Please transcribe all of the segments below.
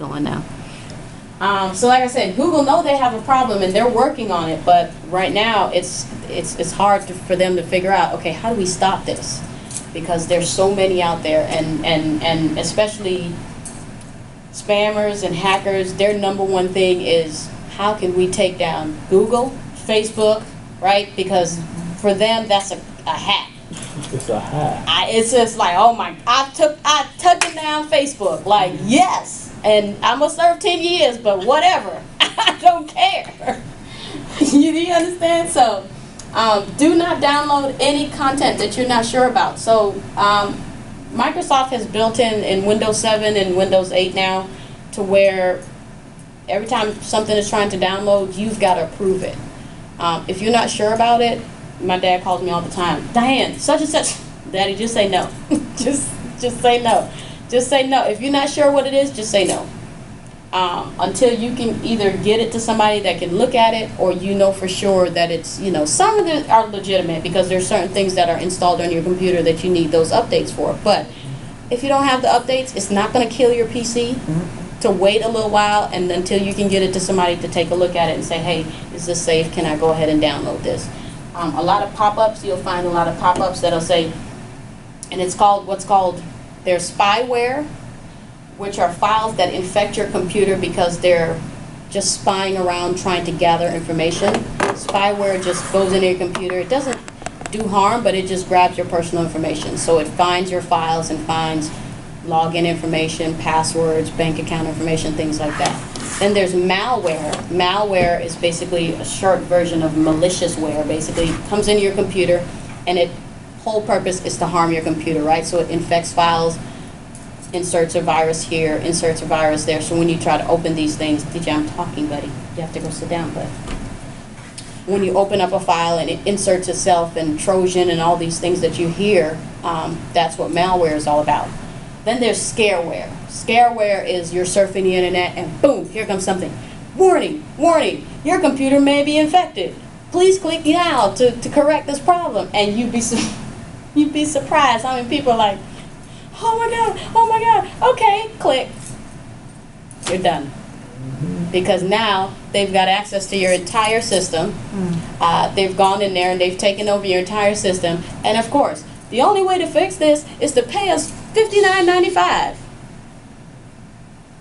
going now. So like I said, Google know they have a problem and they're working on it, but right now it's hard for them to figure out, okay, how do we stop this? Because there's so many out there, and especially spammers and hackers, their number one thing is how can we take down Google, Facebook, right? Because for them that's a hack. It's a hack. It's just like, oh my, I took it down Facebook. Like, yes, and I'm gonna serve 10 years, but whatever. I don't care. you understand? So do not download any content that you're not sure about. So Microsoft has built in Windows 7 and Windows 8 now to where every time something is trying to download, you've got to approve it. If you're not sure about it, my dad calls me all the time, Diane, such and such. Daddy, just say no. just say no. Just say no. If you're not sure what it is, just say no. Until you can either get it to somebody that can look at it, or you know for sure that it's, some of them are legitimate because there's certain things that are installed on your computer that you need those updates for. But if you don't have the updates, it's not going to kill your PC to wait a little while and until you can get it to somebody to take a look at it and say, hey, is this safe? Can I go ahead and download this? A lot of pop-ups, you'll find a lot of pop-ups that'll say, and it's called there's spyware, which are files that infect your computer because they're just spying around trying to gather information. Spyware just goes into your computer. It doesn't do harm, but it just grabs your personal information. So it finds your files and finds login information, passwords, bank account information, things like that. Then there's malware. Malware is basically a short version of maliciousware. Basically, it comes into your computer, and its whole purpose is to harm your computer, right? So it infects files, inserts a virus here, inserts a virus there. So when you try to open these things, DJ, I'm talking, buddy. You have to go sit down, bud. When you open up a file and it inserts itself and Trojan and all these things that you hear, that's what malware is all about. Then there's scareware. Scareware is you're surfing the internet and boom, here comes something. Warning, warning, your computer may be infected. Please click now to correct this problem. And you'd be surprised how many people are like, oh my God, okay, click. You're done. Because now they've got access to your entire system. They've gone in there and they've taken over your entire system. And of course, the only way to fix this is to pay us $59.95.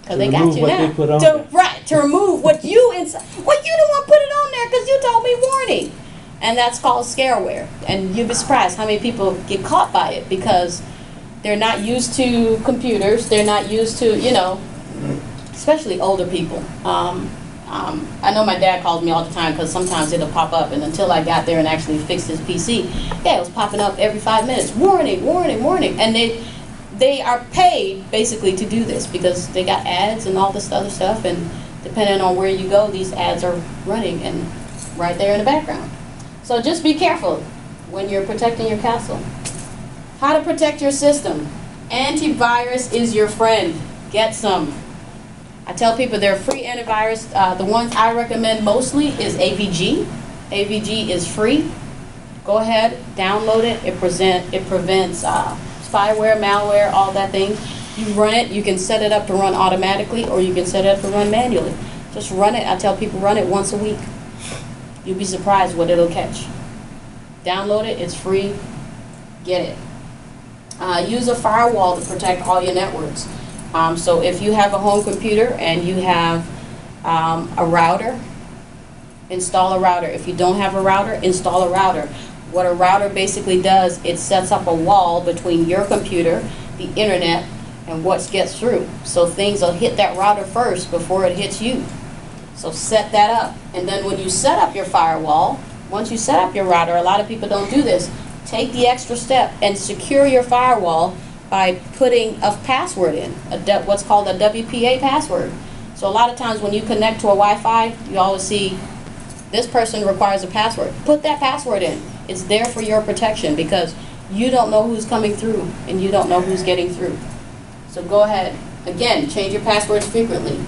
Because they got you now. To remove what you inside. Well, you don't want to put it on there because you told me warning. And that's called scareware. And you'd be surprised how many people get caught by it because they're not used to computers. They're not used to, especially older people. I know my dad calls me all the time because sometimes it'll pop up, and until I got there and actually fixed his PC, yeah, it was popping up every 5 minutes. Warning, warning, warning. And they are paid basically to do this because they got ads and all this other stuff, and depending on where you go, these ads are running and right there in the background. So just be careful when you're protecting your castle. How to protect your system. Antivirus is your friend. Get some. I tell people they're free antivirus. The ones I recommend mostly is AVG. AVG is free. Go ahead, download it. It prevents spyware, malware, all that thing. You run it. You can set it up to run automatically, or you can set it up to run manually. Just run it. I tell people run it once a week. You'll be surprised what it'll catch. Download it. It's free. Get it. Use a firewall to protect all your networks. So if you have a home computer and you have a router, install a router. If you don't have a router, install a router. What a router basically does, it sets up a wall between your computer, the internet, and what gets through. So things will hit that router first before it hits you. So set that up. And then when you set up your firewall, once you set up your router, a lot of people don't do this. Take the extra step and secure your firewall by putting a password in, what's called a WPA password. So a lot of times when you connect to a Wi-Fi, you always see this person requires a password. Put that password in. It's there for your protection because you don't know who's coming through and you don't know who's getting through. So go ahead. Again, change your passwords frequently.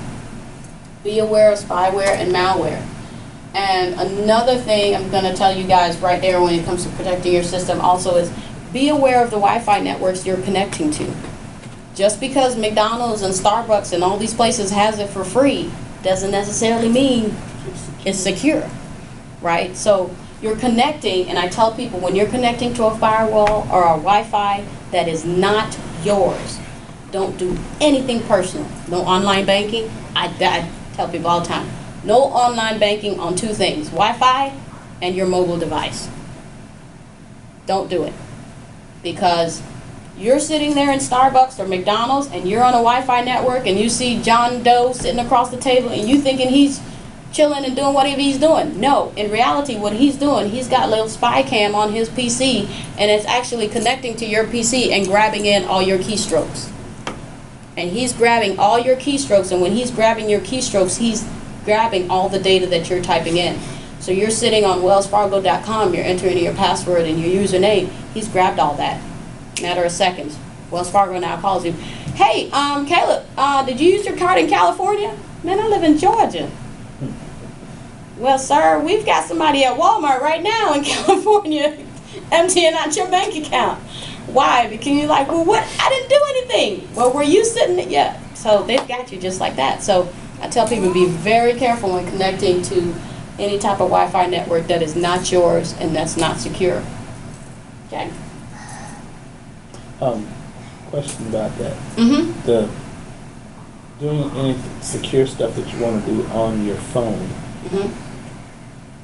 Be aware of spyware and malware. And another thing I'm going to tell you guys right there when it comes to protecting your system also is be aware of the Wi-Fi networks you're connecting to. Just because McDonald's and Starbucks and all these places has it for free doesn't necessarily mean it's secure, right? So you're connecting, and I tell people, when you're connecting to a firewall or a Wi-Fi that is not yours, don't do anything personal. No online banking. I tell people all the time, no online banking on two things: Wi-Fi and your mobile device. Don't do it, because you're sitting there in Starbucks or McDonald's and you're on a Wi-Fi network and you see John Doe sitting across the table and you thinking he's chilling and doing whatever he's doing. No, in reality, what he's doing, he's got a little spy cam on his PC, and it's actually connecting to your PC and grabbing in all your keystrokes. And he's grabbing all your keystrokes, and when he's grabbing your keystrokes, he's grabbing all the data that you're typing in. So you're sitting on wellsfargo.com, you're entering your password and your username, he's grabbed all that. Matter of seconds. Wells Fargo now calls you, hey, Caleb, did you use your card in California? Man, I live in Georgia. Well, sir, we've got somebody at Walmart right now in California emptying out your bank account. Why? Because you're like, well, what? I didn't do anything. Well, were you sitting there? Yeah. So they've got you just like that. So I tell people to be very careful when connecting to any type of Wi-Fi network that is not yours and that's not secure. Okay. Question about that. Mm-hmm. The doing any secure stuff that you want to do on your phone. Mm-hmm.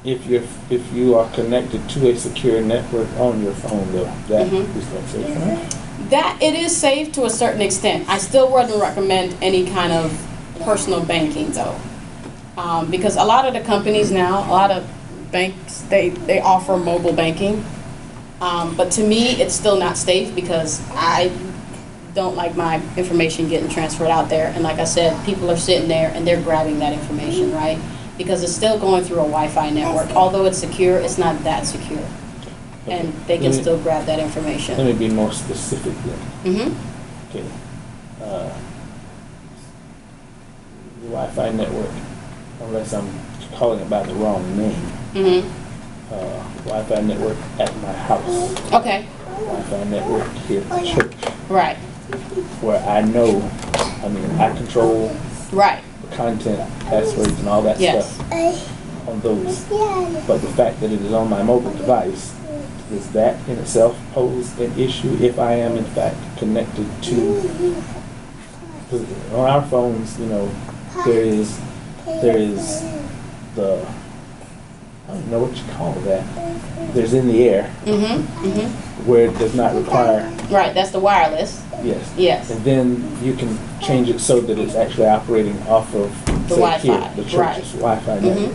If you are connected to a secure network on your phone, though, that Mm-hmm. is that safe enough? That it is safe to a certain extent. I still wouldn't recommend any kind of personal banking though, because a lot of the companies now, a lot of banks, they offer mobile banking. But to me, it's still not safe because I don't like my information getting transferred out there. And like I said, people are sitting there and they're grabbing that information, right? Because it's still going through a Wi-Fi network. Although it's secure, it's not that secure. Okay. And they can still grab that Let information. me be more specific then. Mm-hmm. Okay. The Wi-Fi network, unless I'm calling it by the wrong name. Mm-hmm. Wi-Fi network at my house. Okay. Wi-Fi network here at church, Right. where I control Right. the content, passwords, and all that Yes. stuff on those. But the fact that it is on my mobile device, does that in itself pose an issue if I am in fact connected to? Because on our phones, there is the, I don't know what you call that. There's in the air, Mm-hmm. Mm-hmm. where it does not require. Right. That's the wireless. Yes. Yes. And then you can change it so that it's actually operating off of The say, Wi-Fi. here, the church's Right. Wi-Fi network.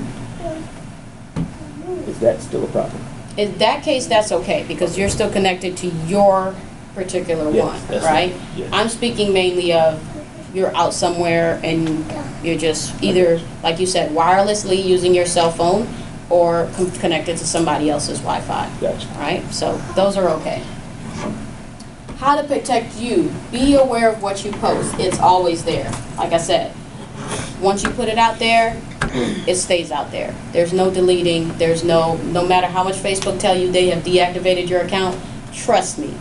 Mm-hmm. Is that still a problem? In that case, that's okay because you're still connected to your particular Yes, one, that's right? right. Yes. I'm speaking mainly of you're out somewhere and you're just either, like you said, wirelessly using your cell phone or connected to somebody else's Wi-Fi, Gotcha. right? So those are okay. How to protect you. Be aware of what you post. It's always there. Like I said, once you put it out there, it stays out there. There's no deleting. There's no matter how much Facebook tell you they have deactivated your account, trust me.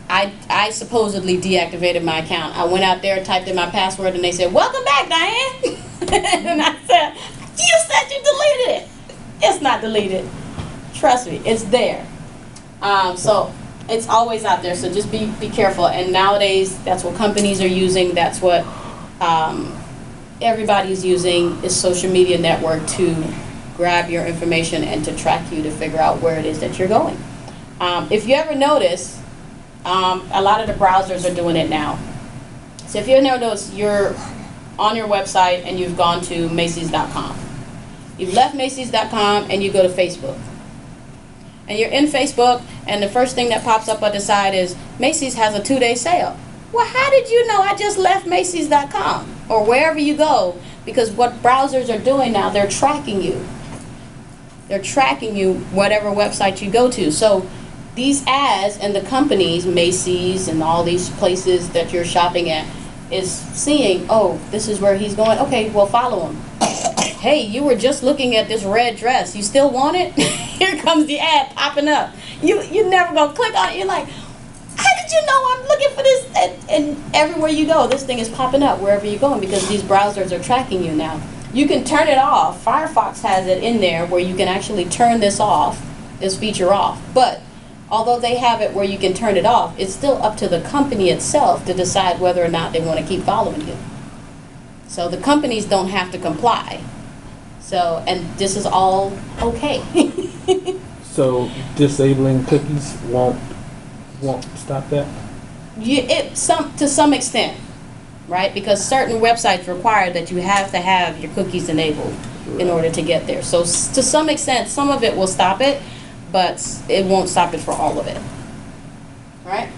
I supposedly deactivated my account. I went out there, typed in my password, and they said, "Welcome back, Diane." And I said, "You said you deleted it." It's not deleted. Trust me, it's there. So it's always out there. So just be careful. And nowadays, that's what companies are using. That's what everybody's using is social media network to grab your information and to track you to figure out where it is that you're going. If you ever notice, a lot of the browsers are doing it now. So if you ever notice, you're on your website and you've gone to Macy's.com. You've left Macy's.com and you go to Facebook. And you're in Facebook and the first thing that pops up on the side is Macy's has a 2-day sale. Well, how did you know I just left Macy's.com or wherever you go? Because what browsers are doing now, they're tracking you. They're tracking you whatever website you go to. So these ads and the companies, Macy's and all these places that you're shopping at, is seeing, oh, this is where he's going. Okay, well, follow him. Hey, you were just looking at this red dress. You still want it? Here comes the ad popping up. You're never going to click on it. You're like, how did did you know I'm looking for this? And everywhere you go, this thing is popping up wherever you're going because these browsers are tracking you now. You can turn it off. Firefox has it in there where you can actually turn this off, this feature off. But although they have it where you can turn it off, it's still up to the company itself to decide whether or not they want to keep following you. So the companies don't have to comply. So, and this is all okay. So disabling cookies won't stop that? To some extent, right? Because certain websites require that you have to have your cookies enabled in order to get there. So to some extent, some of it will stop it, but it won't stop it for all of it. Right?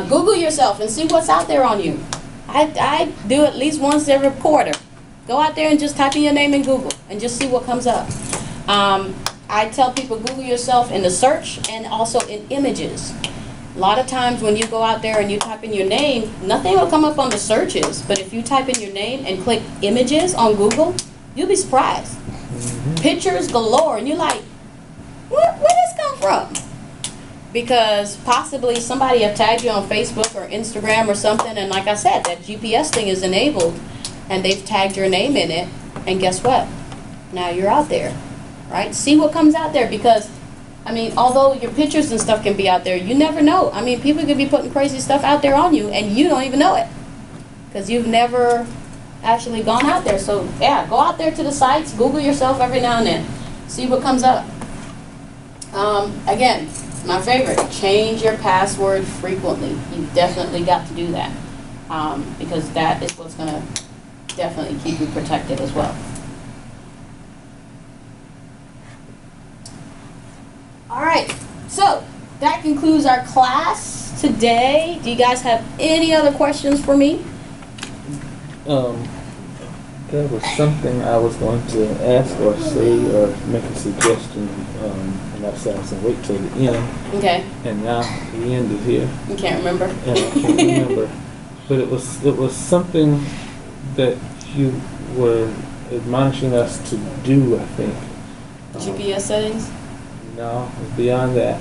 Google yourself and see what's out there on you. I do at least once every quarter. Go out there and just type in your name in Google and just see what comes up. I tell people Google yourself in the search and also in images. A lot of times when you go out there and you type in your name, nothing will come up on the searches. But if you type in your name and click images on Google, you'll be surprised. Pictures galore, and you're like, where did this come from? Because possibly somebody have tagged you on Facebook or Instagram or something, and like I said, that GPS thing is enabled, and they've tagged your name in it, and guess what? Now you're out there, right? See what comes out there, because I mean, although your pictures and stuff can be out there, you never know. I mean, people could be putting crazy stuff out there on you, and you don't even know it, because you've never actually gone out there. So yeah, go out there to the sites, Google yourself every now and then, see what comes up. Again, my favorite, change your password frequently. You've definitely got to do that, because that is what's going to definitely keep you protected as well. All right, so that concludes our class today. Do you guys have any other questions for me? There was something I was going to ask or say or make a suggestion, and I said I was going to wait till the end. Okay. And now the end is here. You can't remember? And I can't remember. But it was something that you were admonishing us to do, I think. GPS settings? No, it's beyond that.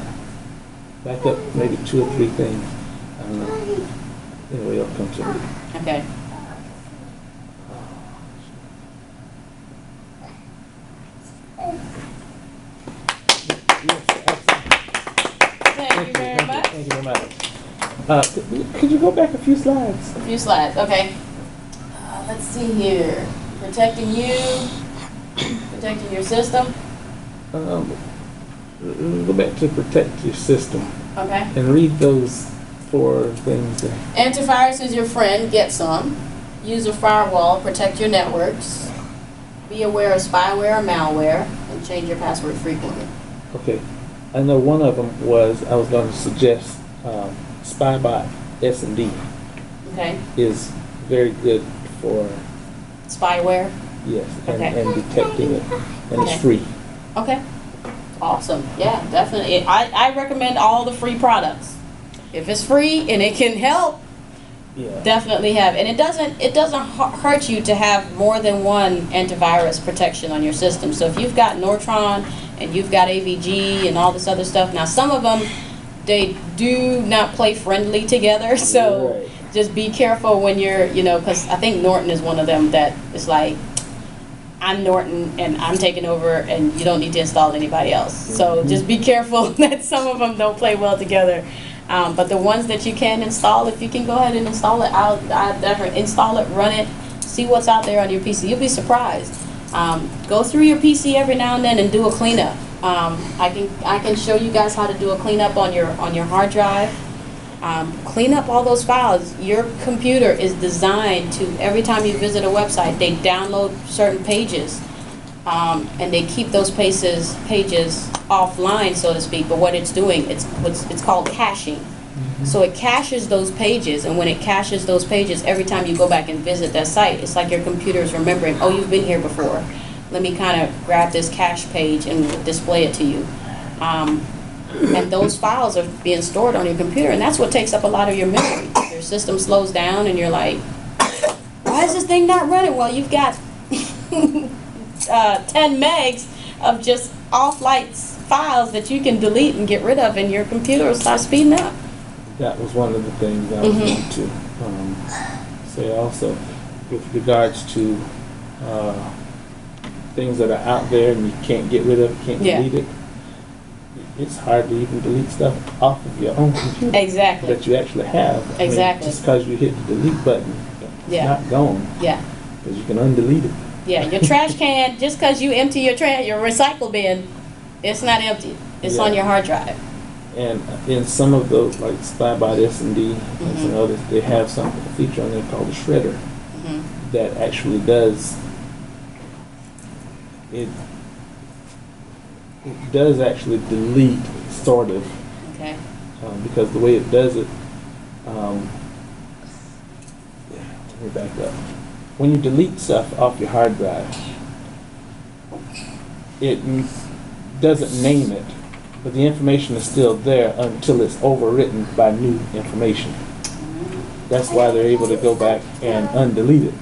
Back up maybe 2 or 3 things. I don't know. Anyway, it'll come to me. Okay. Thank you very much. Thank you very much. Could you go back a few slides? A few slides, okay. Let's see here. Protecting you, protecting your system. Go back to protect your system. Okay. And read those 4 things there. Antivirus is your friend, get some. Use a firewall, protect your networks. Be aware of spyware or malware, and change your password frequently. Okay. I know one of them was, I was going to suggest Spybot S&D. Okay. Is very good for spyware. Yes, Okay. and detecting it, and Okay. it's free. Okay. Awesome. Yeah, definitely. I recommend all the free products. If it's free and it can help, Yeah. definitely have. And it doesn't hurt you to have more than one antivirus protection on your system. So if you've got Nortron and you've got AVG and all this other stuff, now some of them, they do not play friendly together. So Right. just be careful when you're, because I think Norton is one of them that is like, I'm Norton and I'm taking over and you don't need to install anybody else. So just be careful that some of them don't play well together. But the ones that you can install, if you can go ahead and install it, I'll definitely install it, run it, see what's out there on your PC. You'll be surprised. Go through your PC every now and then and do a cleanup. I can show you guys how to do a cleanup on your hard drive. Clean up all those files. Your computer is designed to, every time you visit a website, they download certain pages, and they keep those pages offline, so to speak. But what it's doing, it's called caching. So it caches those pages, and when it caches those pages, every time you go back and visit that site, it's like your computer is remembering, oh, you've been here before. Let me kind of grab this cache page and display it to you. And those files are being stored on your computer, and that's what takes up a lot of your memory. Your system slows down, and you're like, why is this thing not running? Well, you've got 10 megs of just off-light files that you can delete and get rid of, and your computer will start speeding up. that was one of the things I was going to say also with regards to things that are out there and you can't get rid of, can't delete it. It's hard to even delete stuff off of your own computer. Exactly. That you actually have. Exactly. Just because you hit the delete button, it's not gone. Yeah. Because you can undelete it. Yeah, your trash can, just because you empty your recycle bin, it's not empty. It's on your hard drive. And in some of those, like Spy by S&D and some others, they have a feature on there called the shredder that actually does, it does actually delete, sort of. Okay. Because the way it does it, let me back up. When you delete stuff off your hard drive, it doesn't name it, but the information is still there until it's overwritten by new information. That's why they're able to go back and undelete it.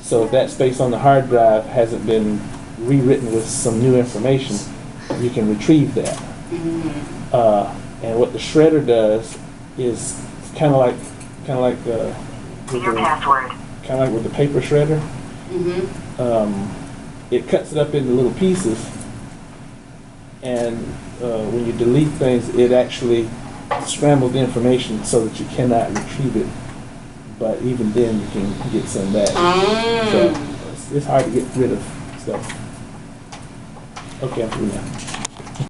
So if that space on the hard drive hasn't been rewritten with some new information, you can retrieve that. And what the shredder does is kind of like with the paper shredder. It cuts it up into little pieces, and when you delete things, it actually scrambles the information so that you cannot retrieve it. But even then, you can get some back. So it's hard to get rid of stuff. Okay, I'm through now.